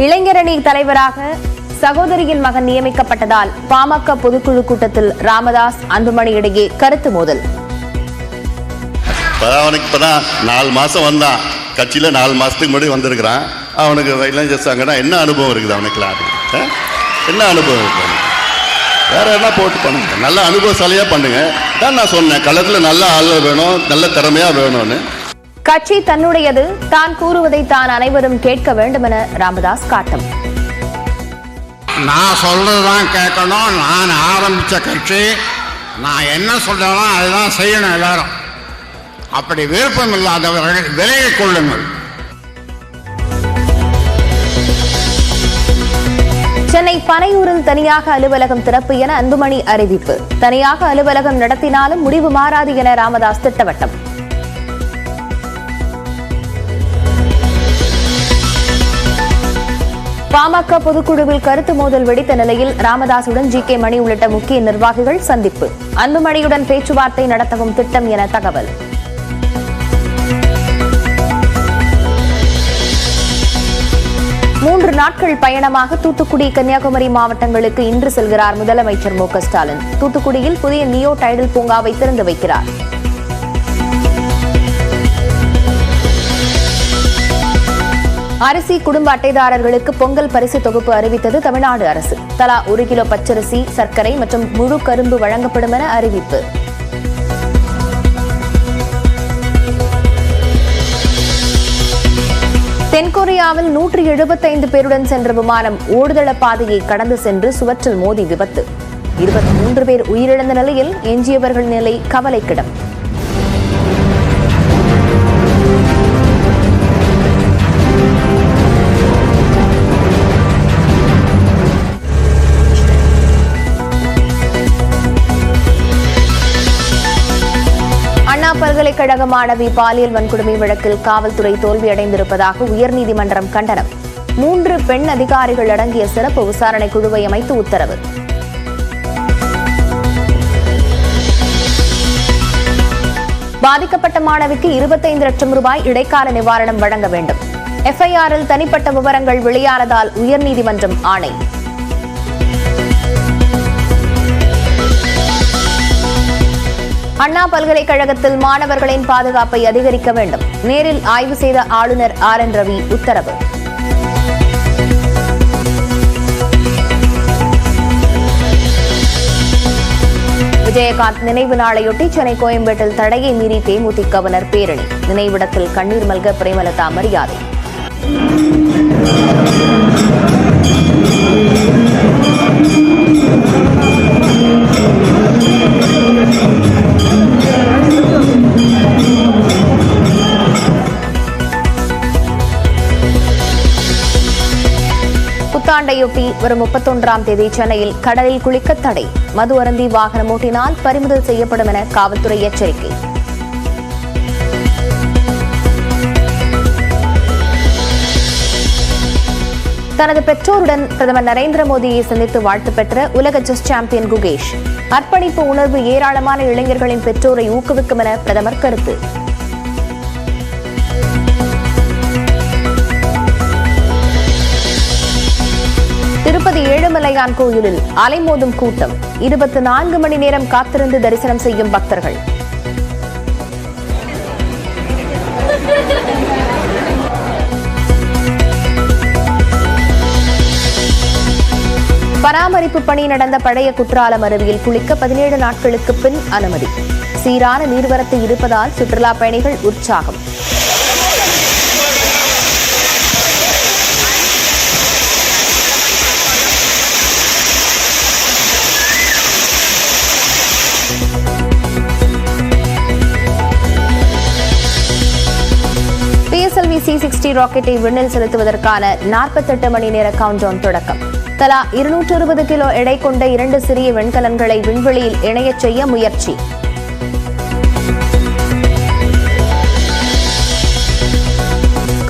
இளைஞரணி தலைவராக சகோதரியின் மகன் நியமிக்கப்பட்டதால் பாமக பொதுக்குழு கூட்டத்தில் ராமதாஸ் அன்புமணி இடையே கருத்து மோதல். அவனுக்கு இப்பதான் 4 மாசம் வந்தான், கட்சியில 4 மாசத்துக்கு முன்னாடி வந்திருக்கிறான். அவனுக்கு இளைஞர் சங்கம்னா என்ன அனுபவம் இருக்குது அவனுக்கு? என்ன அனுபவம் இருக்கு? வேற என்ன போட்டு பண்ணுங்க, நல்ல அனுபவசாலியா பண்ணுங்க. தான் நான் சொன்னேன், களத்துல நல்ல ஆள் வேணும், நல்ல திறமையா வேணும்னு. கட்சி தன்னுடையது, தான் கூறுவதை தான் அனைவரும் கேட்க வேண்டும் என ராமதாஸ் காட்டம். நான் சொல்றதுதான் கேட்கணும். நான் ஆரம்பிச்ச கட்சி, நான் என்ன சொல்றேனோ அதுதான் செய்யணும். எல்லாரும் அப்படி விருப்பம் இல்லாதவர்கள் விலகிக் கொள்ளுங்கள். சென்னை பனையூரில் தனியாக அலுவலகம் திறப்பு என அன்புமணி அறிவிப்பு. தனியாக அலுவலகம் நடத்தினாலும் முடிவு மாறாது என ராமதாஸ் திட்டவட்டம். பாமக பொதுக்குழுவில் கருத்து மோதல் வெடித்த நிலையில் ராமதாசுடன் ஜி.கே. மணி உள்ளிட்ட முக்கிய நிர்வாகிகள் சந்திப்பு. அன்புமணியுடன் பேச்சுவார்த்தை நடத்தவும் திட்டம் என தகவல். மூன்று நாட்கள் பயணமாக தூத்துக்குடி, கன்னியாகுமரி மாவட்டங்களுக்கு இன்று செல்கிறார் முதலமைச்சர் மு.க. ஸ்டாலின். தூத்துக்குடியில் புதிய நியோ டைடல் பூங்காவை திறந்து வைக்கிறார். அரிசி குடும்ப அட்டைதாரர்களுக்கு பொங்கல் பரிசு தொகுப்பு அறிவித்தது தமிழ்நாடு அரசு. தலா 1 கிலோ பச்சரிசி, சர்க்கரை மற்றும் முழு கரும்பு வழங்கப்படும் என அறிவிப்பு. தென்கொரியாவில் 175 பேருடன் சென்ற விமானம் ஓடுதள பாதையை கடந்து சென்று சுவற்றில் மோதி விபத்து. 23 பேர் உயிரிழந்த நிலையில் எஞ்சியவர்கள் நிலை கவலைக்கிடம். அண்ணா பல்கலைக்கழக மாணவி பாலியல் வன்கொடுமை வழக்கில் காவல்துறை தோல்வியடைந்திருப்பதாக உயர்நீதிமன்றம் கண்டனம். 3 பெண் அதிகாரிகள் அடங்கிய சிறப்பு விசாரணை குழுவை அமைத்து உத்தரவு. பாதிக்கப்பட்ட மாணவிக்கு 25 லட்சம் ரூபாய் இடைக்கால நிவாரணம் வழங்க வேண்டும். எஃப்ஐஆரில் தனிப்பட்ட விவரங்கள் வெளியானதால் உயர்நீதிமன்றம் ஆணை. அண்ணா பல்கலைக்கழகத்தில் மாணவர்களின் பாதுகாப்பை அதிகரிக்க வேண்டும். நேரில் ஆய்வு செய்த ஆளுநர் RN ரவி உத்தரவு. விஜயகாந்த் நினைவு நாளையொட்டி சென்னை கோயம்பேட்டில் தடையை மீறி தேமுதிகவினர் பேரணி. நினைவிடத்தில் கண்ணீர் மல்க பிரேமலதா மரியாதை. புத்தாண்டையொட்டி வரும் 31ஆம் தேதி சென்னையில் கடலில் குளிக்க தடை. மது அருந்தி வாகனம் ஓட்டினால் பறிமுதல் செய்யப்படும் என காவல்துறை எச்சரிக்கை. தனது பெற்றோருடன் பிரதமர் நரேந்திர மோடியை சந்தித்து வாழ்த்து பெற்ற உலக செஸ் சாம்பியன் குகேஷ். அர்ப்பணிப்பு உணர்வு ஏராளமான இளைஞர்களின் பெற்றோரை ஊக்குவிக்கும் என பிரதமர் கருத்து. திருப்பதி ஏழுமலையான் கோயிலில் அலைமோதும் கூட்டம். 24 மணி நேரம் காத்திருந்து தரிசனம் செய்யும் பக்தர்கள். பராமரிப்பு பணி நடந்த பழைய குற்றாலம் அருவியில் குளிக்க 17 நாட்களுக்கு பின் அனுமதி. சீரான நீர்வரத்து இருப்பதால் சுற்றுலா பயணிகள் உற்சாகம். PSLV C-60 ராக்கெட்டை விண்ணில் செலுத்துவதற்கான 48 மணி நேர கவுண்டவுன் தொடக்கம். தலா 220 கிலோ எடை கொண்ட 2 சிறிய விண்கலன்களை விண்வெளியில் இணையச் செய்ய முயற்சி.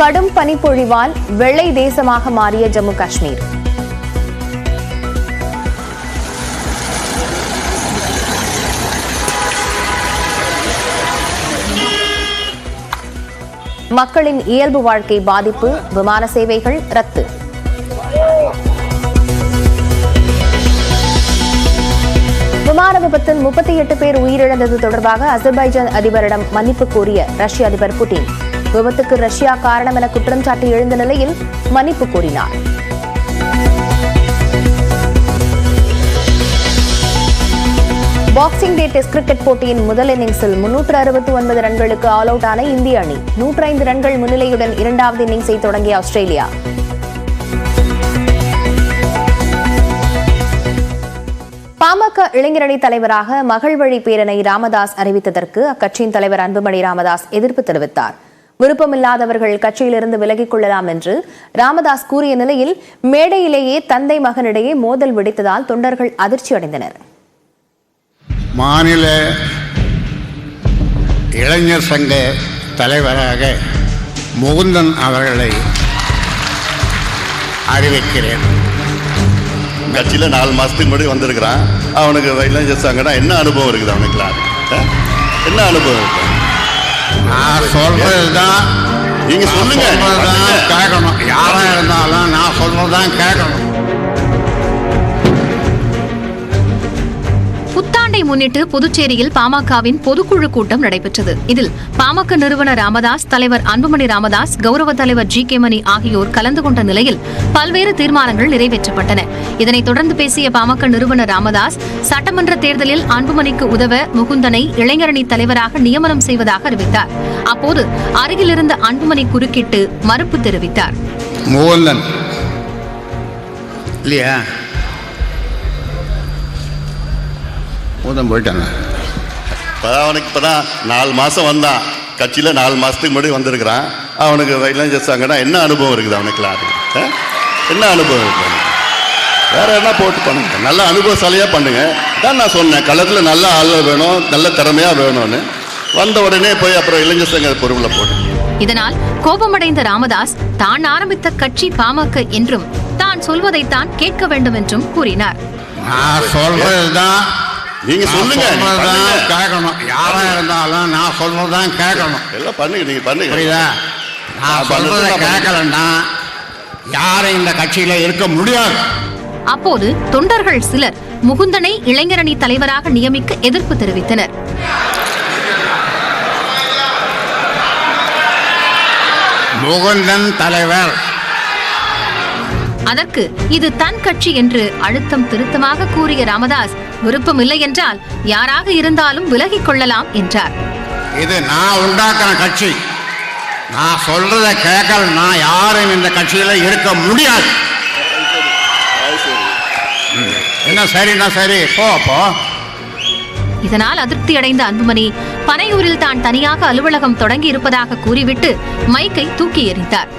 கடும் பனிப்பொழிவால் வெள்ளை தேசமாக மாறிய ஜம்மு காஷ்மீர். மக்களின் இயல்பு வாழ்க்கை பாதிப்பு, விமான சேவைகள் ரத்து. விமான விபத்தில் 38 பேர் உயிரிழந்தது தொடர்பாக அசர்பைஜான் அதிபரிடம் மன்னிப்பு கோரிய ரஷ்ய அதிபர் புட்டின். விபத்துக்கு ரஷ்யா காரணம் என குற்றம் சாட்டி எழுந்த நிலையில் மன்னிப்பு கோரினார். பாக்ஸிங் டே டெஸ்ட் கிரிக்கெட் போட்டியின் முதல் இன்னிங்ஸில் 369 ரன்களுக்கு ஆல் அவுட் ஆன இந்திய அணி 105 ரன்கள் முன்னிலையுடன் இரண்டாவது இன்னிங்ஸை தொடங்கிய ஆஸ்திரேலியா. பாமக இளைஞரணி தலைவராக மகள் வழி பேரனை ராமதாஸ் அறிவித்ததற்கு அக்கட்சியின் தலைவர் அன்புமணி ராமதாஸ் எதிர்ப்பு தெரிவித்தார். விருப்பமில்லாதவர்கள் கட்சியிலிருந்து விலகிக் கொள்ளலாம் என்று ராமதாஸ் கூறிய நிலையில் மேடையிலேயே தந்தை மகனிடையே மோதல் வெடித்ததால் தொண்டர்கள் அதிர்ச்சியடைந்தனர். மாநில இளைஞர் சங்க தலைவராக முகுந்தன் அவர்களை அறிவிக்கிறேன். கட்சியில் 4 மாதத்துக்கு முன்னாடி வந்திருக்கிறான். அவனுக்கு இளைஞர் சங்கம்னா என்ன அனுபவம் இருக்குது அவனுக்குலாம்? என்ன அனுபவம் இருக்கு? நான் சொல்றதுதான் நீங்க சொல்லுங்க, கேட்கணும். யாரா இருந்தாலும் நான் சொல்றதுதான் கேட்கணும். புத்தாண்டை முன்னிட்டு புதுச்சேரியில் பாமகவின் பொதுக்குழு கூட்டம் நடைபெற்றது. இதில் பாமக நிறுவனர் ராமதாஸ், தலைவர் அன்புமணி ராமதாஸ், கௌரவ தலைவர் ஜி.கே. மணி ஆகியோர் கலந்து கொண்ட நிலையில் பல்வேறு தீர்மானங்கள் நிறைவேற்றப்பட்டன. இதனைத் தொடர்ந்து பேசிய பாமக நிறுவனர் ராமதாஸ், சட்டமன்ற தேர்தலில் அன்புமணிக்கு உதவ முகுந்தனை இளைஞரணி தலைவராக நியமனம் செய்வதாக அறிவித்தார். அப்போது அருகிலிருந்த அன்புமணி குறுக்கிட்டு மறுப்பு தெரிவித்தார். முகுந்தன் இல்லையா? போயிட்டாங்க. அவனுக்கு இப்போதான் 4 மாதம் வந்தான். கட்சியில் 4 மாதத்துக்கு முன்னாடி வந்திருக்கிறான். அவனுக்கு இளைஞர் சங்கம்னா என்ன அனுபவம் இருக்குது அவனுக்குலாம்? என்ன அனுபவம் இருக்குது? வேற என்ன போட்டு பண்ணுங்க, நல்ல அனுபவசாலியாக பண்ணுங்க. தான் நான் சொன்னேன், களத்தில் நல்ல ஆள் வேணும், நல்ல திறமையாக வேணும்னு. வந்த உடனே போய் அப்புறம் இளைஞர் சங்க பொறுப்பில் போட்டு. இதனால் கோபமடைந்த ராமதாஸ், தான் ஆரம்பித்த கட்சி பாமக என்றும் தான் சொல்வதைத்தான் கேட்க வேண்டும் என்றும் கூறினார். நான் சொல்றதுதான் நீங்க சொல்லுங்க, கேட்கணும். யாரா இருந்தாலும் நான் சொல்றதுதான் கேட்கணும். எல்லாம் பண்ணுங்க, நீங்க பண்ணுங்க. புரியுதா? நான் சொல்றதை கேட்கலன்னா யாரும் இந்த கட்சியில இருக்க முடியாது. அப்போது தொண்டர்கள் சிலர் முகுந்தனை இளைஞரணி தலைவராக நியமிக்க எதிர்ப்பு தெரிவித்தனர். முகுந்தன் தலைவர், அதற்கு இது தன் கட்சி என்று அழுத்தம் திருத்தமாக கூறிய ராமதாஸ், விருப்பமில்லை என்றால் யாராக இருந்தாலும் விலகிக் கொள்ளலாம் என்றார். இது நான் உண்டாக்குற கட்சி. நான் சொல்றதை கேட்கலன்னா யாரும் இந்த கட்சியில இருக்க முடியாது. என்ன சரின்னா சரி, போ. இதனால் அதிருப்தியடைந்த அன்புமணி பனையூரில் தான் தனியாக அலுவலகம் தொடங்கி இருப்பதாக கூறிவிட்டு மைக்கை தூக்கி எறிந்தார்.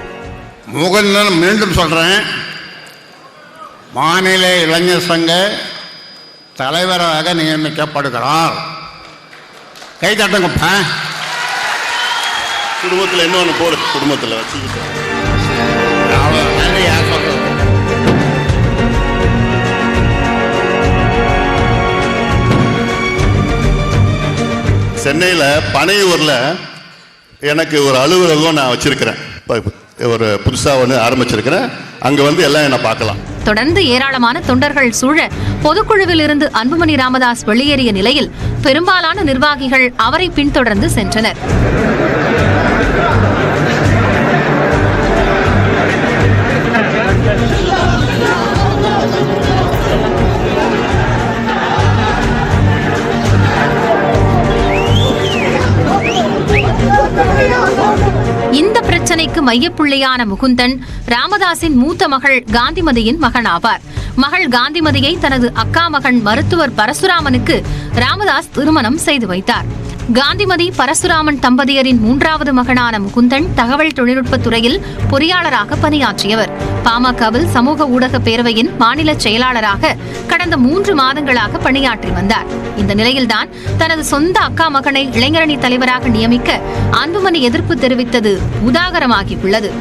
முகுந்தன், மீண்டும் சொல்றேன், மாநில இளைஞர் சங்க தலைவராக நியமிக்கப்படுகிறார். கை தட்டுங்கப்பா. குடும்பத்தில் இன்னொன்று போடு, குடும்பத்தில் வச்சுக்கிட்டு. சென்னையில் பனையூரில் எனக்கு ஒரு அலுவலகம் நான் வச்சிருக்கிறேன். ஒரு புதுசாக ஒன்று ஆரம்பிச்சிருக்கிறேன். அங்கே வந்து எல்லாம் என்ன பார்க்கலாம். தொடர்ந்து ஏராளமான தொண்டர்கள் சூழ பொதுக்குழுவில் இருந்து அன்புமணி ராமதாஸ் வெளியேறிய நிலையில் பெரும்பாலான நிர்வாகிகள் அவரை பின்தொடர்ந்து சென்றனர். இந்த பிரச்சனைக்கு மையப்புள்ளியான முகுந்தன் ராமதாஸின் மூத்த மகள் காந்திமதியின் மகன் ஆவார். மகள் காந்திமதியை தனது அக்கா மகன் மருத்துவர் பரசுராமனுக்கு ராமதாஸ் திருமணம் செய்து வைத்தார். காந்திமதி பரசுராமன் தம்பதியரின் 3வது மகனான முகுந்தன் தகவல் தொழில்நுட்பத் துறையில் பொறியாளராக பணியாற்றியவர். பாமகவில் சமூக ஊடக பேரவையின் மாநில செயலாளராக கடந்த 3 மாதங்களாக பணியாற்றி வந்தார். இந்த நிலையில்தான் தனது சொந்த அக்கா மகனை இளைஞரணி தலைவராக நியமிக்க அன்புமணி எதிர்ப்பு தெரிவித்தது உதாகரமாகியுள்ளது.